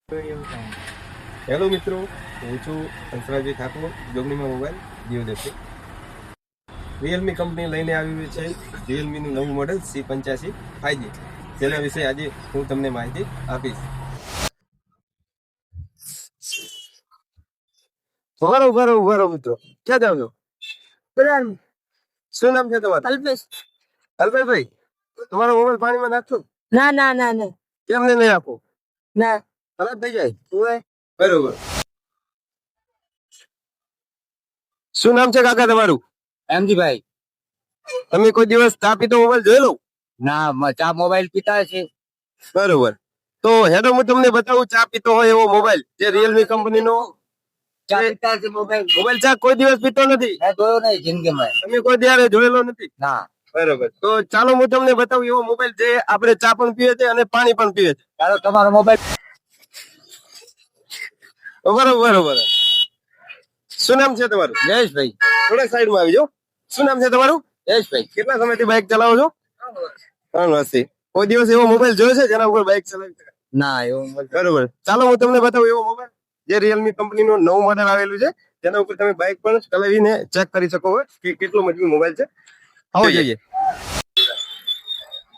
Hello મિત્રો, હું છું Hansrajbhai Thakor. જોગણીમાં mobile જીઓદેશે Realme company લઈને આવી છે રિયલમીનું નવું મોડેલ C85 5G. જેના વિશે આજે હું તમને માહિતી આપીશ. ઉભા રહો મિત્રો, ક્યાં જાવ છો? શું નામ છે તમારું? અલ્પેશ. અલ્પેશભાઈ, તમારો મોબાઈલ પાણીમાં નાખશો? ના ના ના ના કેમ નહીં આપો? ના ખરાબ થઈ જાય. બરોબર. શું નામ છે કાકા તમારું? એમજીભાઈ. તમે કોઈ દિવસ ચા પીતો મોબાઈલ જોઈ લો? ના, ચા મોબાઈલ પીતા છે. બરોબર. તો હેડો હું તમને બતાવું ચા પીતો હોય એવો મોબાઈલ, જે રિયલમી કંપનીનો ચા પીતા છે મોબાઈલ. મોબાઈલ ચા કોઈ દિવસ પીતો નથી? મેં જોયો નહીં જિંદગીમાં. તમે કોઈ દિવસ જોયેલો નથી? ના. બરોબર. તો ચાલો હું તમને બતાવું એવો મોબાઈલ જે આપણે ચા પણ પીએ છે અને પાણી પણ પીએ છે. ચાલો તમારો મોબાઈલ. બરોબર. શું નામ છે તમારું? જયેશભાઈ. થોડા સાઈડમાં આવી જાઓ. શું નામ છે તમારું? જયેશભાઈ. કેટલા સમયથી બાઇક ચલાવો છો? 3 વર્ષથી. કોઈ દિવસ એવો મોબાઈલ જોયો છે જેના ઉપર બાઇક ચલાવી છે? ના એવું. બરોબર. ચાલો હું તમને બતાવું એવો મોબાઈલ જે રિયલમી કંપનીનું નવું મોડેલ આવેલું છે, જેના ઉપર તમે બાઇક પણ ચલાવીને ચેક કરી શકો કે કેટલો મજબૂત મોબાઈલ છે. આવો જોઈએ.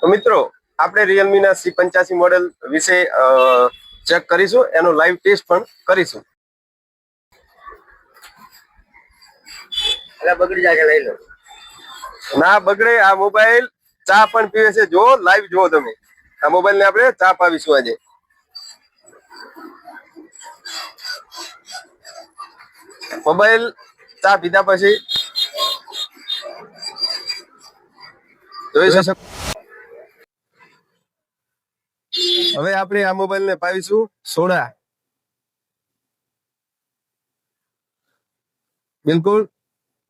તો મિત્રો, આપણે રિયલમી ના C85 મોડેલ વિશે ચેક કરીશું, એનો લાઈવ ટેસ્ટ પણ કરીશું. એટલે બગડી જાય લઈ લો. ના બગડે. આ મોબાઈલ ચા પણ પીવે છે. જો લાઈવ જુઓ તમે. આ મોબાઈલ ને આપણે ચા પાવીશું આજે. મોબાઈલ ચા પીધા પછી જોઈ શકો. હવે આપણે આ મોબાઈલ ને પાવીશું સોડા. બિલકુલ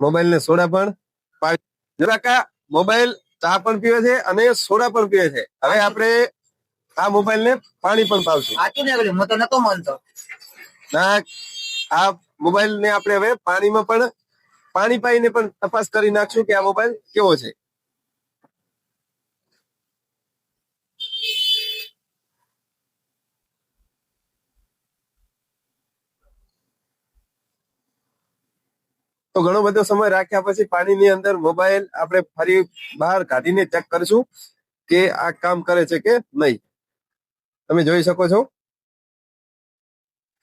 મોબાઈલ ને સોડા પણ પાવી. જરાકા મોબાઈલ ચા પણ પીવે છે અને સોડા પણ પીવે છે. હવે આપણે આ મોબાઈલ ને પાણી પણ પાવશું. સાચું ને હું તો નતો માનતો. ના, આ મોબાઈલ ને આપણે હવે પાણીમાં પણ પાણી પાઈને પણ તપાસ કરી નાખશું કે આ મોબાઈલ કેવો છે. તો ઘણો બધો સમય રાખ્યા પછી પાણીની અંદર મોબાઈલ આપણે ફરી બહાર કાઢીને ચેક કરીશું કે આ કામ કરે છે કે નહીં. તમે જોઈ શકો છો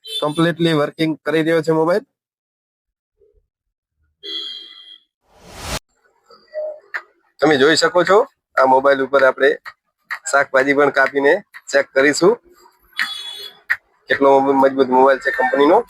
કમ્પ્લીટલી વર્કિંગ કરી રહ્યો છે મોબાઈલ. તમે જોઈ શકો છો આ મોબાઈલ ઉપર આપણે શાકભાજી પણ કાપીને ચેક કરીશું કેટલો મજબૂત મોબાઈલ છે કંપનીનો.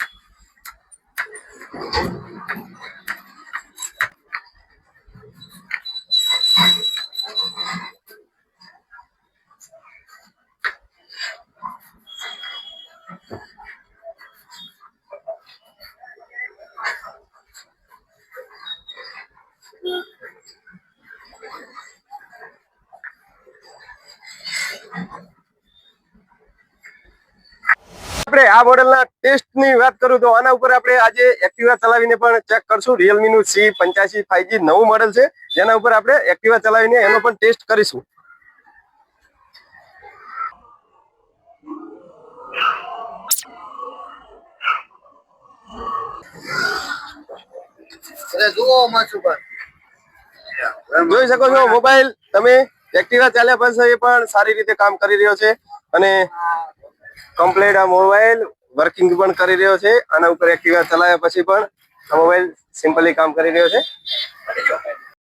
આપણે આ મોડેલના ટેસ્ટની વાત કરું તો આના ઉપર આપણે આજે એક્ટિવા ચલાવીને પણ ચેક કરશું. રિયલમી નું C85 5G નવું મોડેલ છે, જેના ઉપર આપણે એક્ટિવા ચલાવીને એનો પણ ટેસ્ટ કરીશું. જોઈ શકો છો મોબાઈલ તમે એક્ટિવા ચાલ્યા પછી પણ સારી રીતે કામ કરી રહ્યો છે અને કમ્પ્લીટ આ મોબાઈલ વર્કિંગ પણ કરી રહ્યો છે. આના ઉપર એક્ટિવા ચલાવ્યા પછી પણ આ મોબાઈલ સિમ્પલી કામ કરી રહ્યો છે.